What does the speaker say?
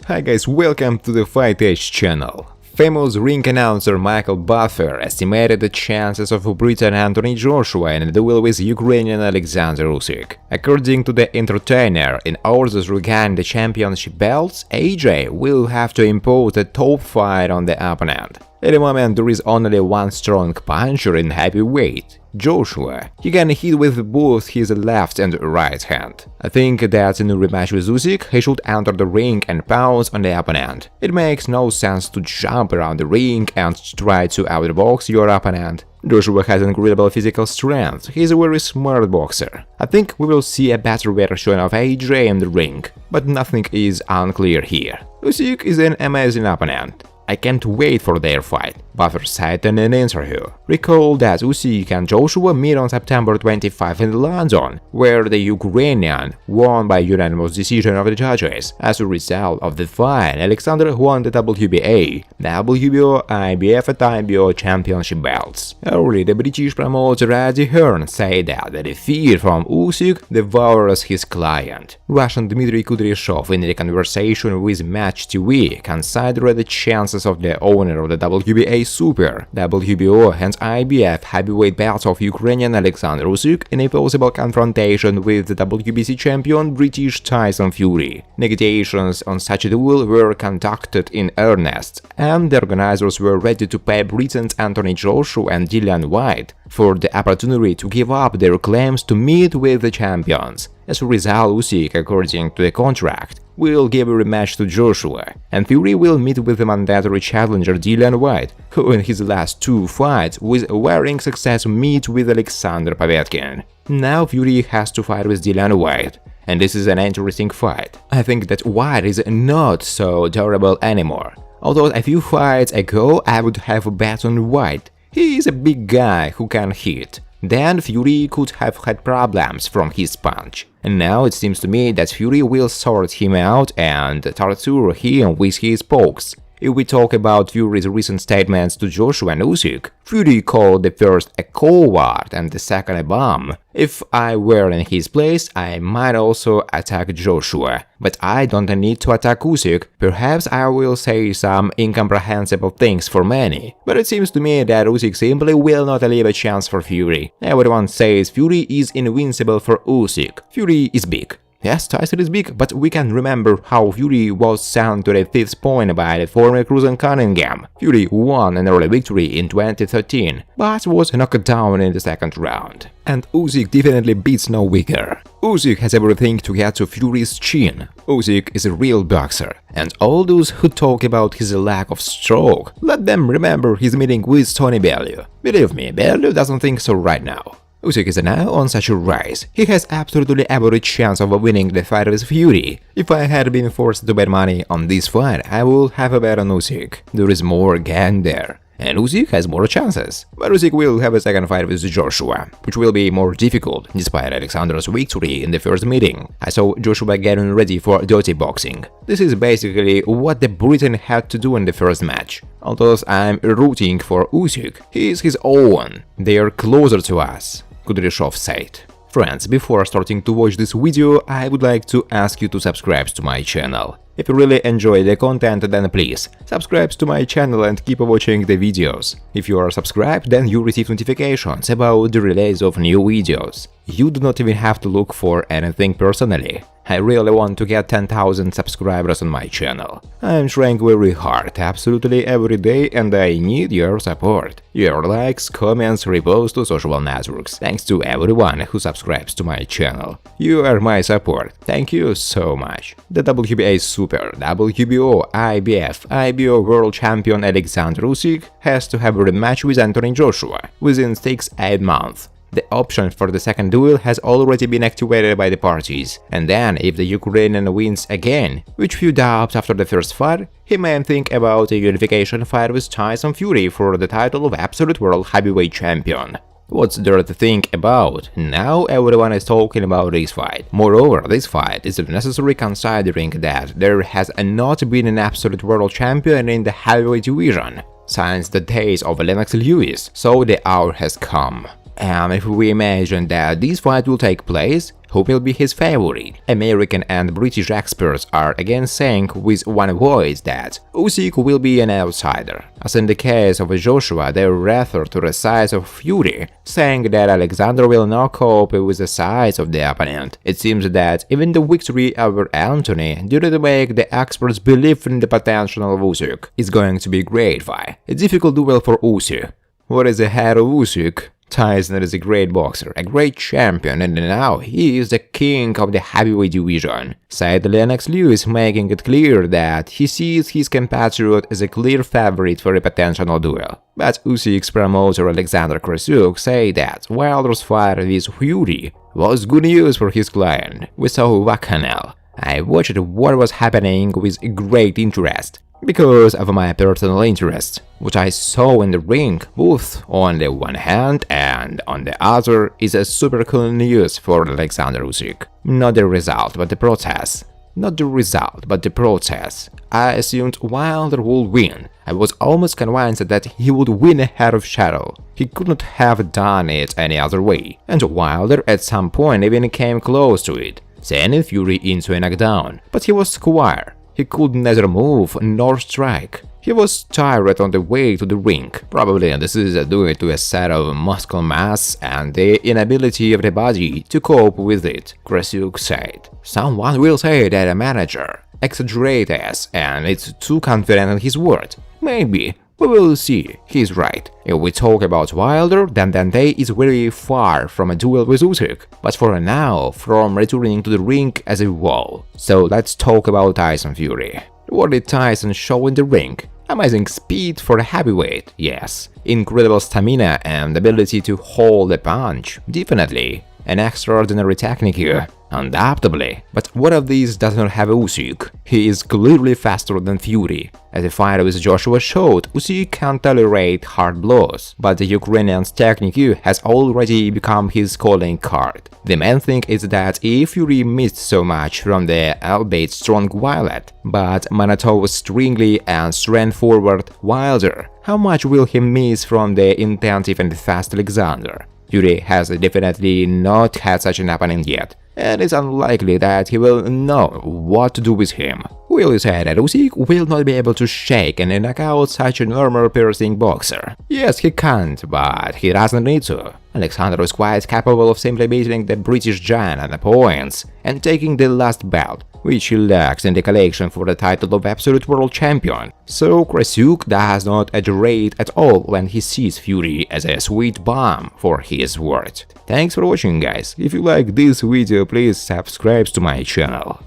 Hi guys, welcome to the Fight Edge channel. Famous ring announcer Michael Buffer estimated the chances of Britain Anthony Joshua in a duel with Ukrainian Oleksandr Usyk. According to the entertainer, in order to regain the championship belts, AJ will have to impose a top fight on the opponent. At the moment, there is only one strong puncher in heavyweight, Joshua. He can hit with both his left and right hand. I think that in a rematch with Usyk, he should enter the ring and pounce on the opponent. It makes no sense to jump around the ring and try to outbox your opponent. Joshua has incredible physical strength, he's a very smart boxer. I think we will see a better version of AJ in the ring, but nothing is unclear here. Usyk is an amazing opponent. I can't wait for their fight, Buffer said in an interview. Recall that Usyk and Joshua meet on September 25 in London, where the Ukrainian won by unanimous decision of the judges. As a result of the fight, Oleksandr won the WBA, WBO, IBF and IBO championship belts. Earlier, the British promoter Eddie Hearn said that the defeat from Usyk devours his client. Russian Dmitry Kudryashov in a conversation with Match TV considered the chances of the owner of the WBA Super, WBO and IBF heavyweight belts of Ukrainian Oleksandr Usyk in a possible confrontation with the WBC champion British Tyson Fury. Negotiations on such a duel were conducted in earnest, and the organizers were ready to pay Britain's Anthony Joshua and Dillian Whyte for the opportunity to give up their claims to meet with the champions. As a result, Usyk, according to the contract, will give a rematch to Joshua, and Fury will meet with the mandatory challenger Dillian Whyte, who in his last two fights with varying success meet with Alexander Povetkin. Now Fury has to fight with Dillian Whyte, and this is an interesting fight. I think that Whyte is not so durable anymore. Although a few fights ago I would have bet on Whyte. He is a big guy who can hit. Then Fury could have had problems from his punch. And now it seems to me that Fury will sort him out and torture him with his pokes. If we talk about Fury's recent statements to Joshua and Usyk, Fury called the first a coward and the second a bum. If I were in his place, I might also attack Joshua, but I don't need to attack Usyk. Perhaps I will say some incomprehensible things for many, but it seems to me that Usyk simply will not leave a chance for Fury. Everyone says Fury is invincible for Usyk. Fury is big. Yes, Tyson is big, but we can remember how Fury was sent to the 5th point by the former Cruz Cunningham. Fury won an early victory in 2013, but was knocked down in the second round. And Usyk definitely beats no weaker. Usyk has everything to get to Fury's chin. Usyk is a real boxer, and all those who talk about his lack of stroke, let them remember his meeting with Tony Bellew. Believe me, Bellew doesn't think so right now. Usyk is now on such a rise. He has absolutely every chance of winning the fight with Fury. If I had been forced to bet money on this fight, I would have a bet on Usyk. There is more gang there, and Usyk has more chances. But Usyk will have a second fight with Joshua, which will be more difficult, despite Alexander's victory in the first meeting. I saw Joshua getting ready for dirty boxing. This is basically what the Briton had to do in the first match. Although I'm rooting for Usyk, he is his own. They are closer to us, Kudryashov said. Friends, before starting to watch this video, I would like to ask you to subscribe to my channel. If you really enjoy the content, then please subscribe to my channel and keep watching the videos. If you are subscribed, then you receive notifications about the release of new videos. You do not even have to look for anything personally. I really want to get 10,000 subscribers on my channel. I'm trying very hard, absolutely every day, and I need your support. Your likes, comments, reposts to social networks. Thanks to everyone who subscribes to my channel. You are my support. Thank you so much. The WBA Super, WBO, IBF, IBO World Champion Oleksandr Usyk has to have a rematch with Anthony Joshua within 6-8 months. The option for the second duel has already been activated by the parties, and then if the Ukrainian wins again, which few doubts after the first fight, he may think about a unification fight with Tyson Fury for the title of absolute world heavyweight champion. What's there to think about? Now everyone is talking about this fight. Moreover, this fight is necessary considering that there has not been an absolute world champion in the heavyweight division since the days of Lennox Lewis, so the hour has come. And if we imagine that this fight will take place, who will be his favorite? American and British experts are again saying with one voice that Usyk will be an outsider. As in the case of Joshua, they refer to the size of Fury, saying that Oleksandr will not cope with the size of the opponent. It seems that even the victory over Anthony didn't make the experts believe in the potential of Usyk. It's going to be a great fight, a difficult duel for Usyk. What is ahead of Usyk? Tyson is a great boxer, a great champion, and now he is the king of the heavyweight division, said Lennox Lewis, making it clear that he sees his compatriot as a clear favorite for a potential duel. But Usyk's promoter Oleksandr Usyk said that Wilder's fight with Fury was good news for his client. We saw Vakanel. I watched what was happening with great interest, because of my personal interest, which I saw in the ring, both on the one hand and on the other, is a super cool news for Oleksandr Usyk. Not the result, but the process. Not the result, but the process. I assumed Wilder would win. I was almost convinced that he would win ahead of Shadow. He couldn't have done it any other way. And Wilder at some point even came close to it, sending Fury into a knockdown. But he was square. He could neither move nor strike. He was tired on the way to the ring. Probably this is due to a set of muscle mass and the inability of the body to cope with it, Usyk said. Someone will say that a manager exaggerates and is too confident in his word. Maybe. We will see, he's right. If we talk about Wilder, then Dante is very far from a duel with Usyk, but for now, from returning to the ring as a whole. So let's talk about Tyson Fury. What did Tyson show in the ring? Amazing speed for a heavyweight, yes. Incredible stamina and ability to hold a punch, definitely. An extraordinary technique here, undoubtedly. But what of these does not have Usyk? He is clearly faster than Fury. As the fight with Joshua showed, Usyk can tolerate hard blows, but the Ukrainian's technique has already become his calling card. The main thing is that if Fury missed so much from the albeit strong Wilder, but Manatov stringly and straightforward Wilder, how much will he miss from the intensive and fast Oleksandr? Fury has definitely not had such an opponent yet, and it's unlikely that he will know what to do with him. Will say that Usyk will not be able to shake and knock out such an armor-piercing boxer. Yes, he can't, but he doesn't need to. Oleksandr is quite capable of simply beating the British giant at the points and taking the last belt, which he lacks in the collection for the title of absolute world champion. So Usyk does not exaggerate at all when he sees Fury as a sweet bomb for his word. Thanks for watching, guys. If you like this video, please subscribe to my channel.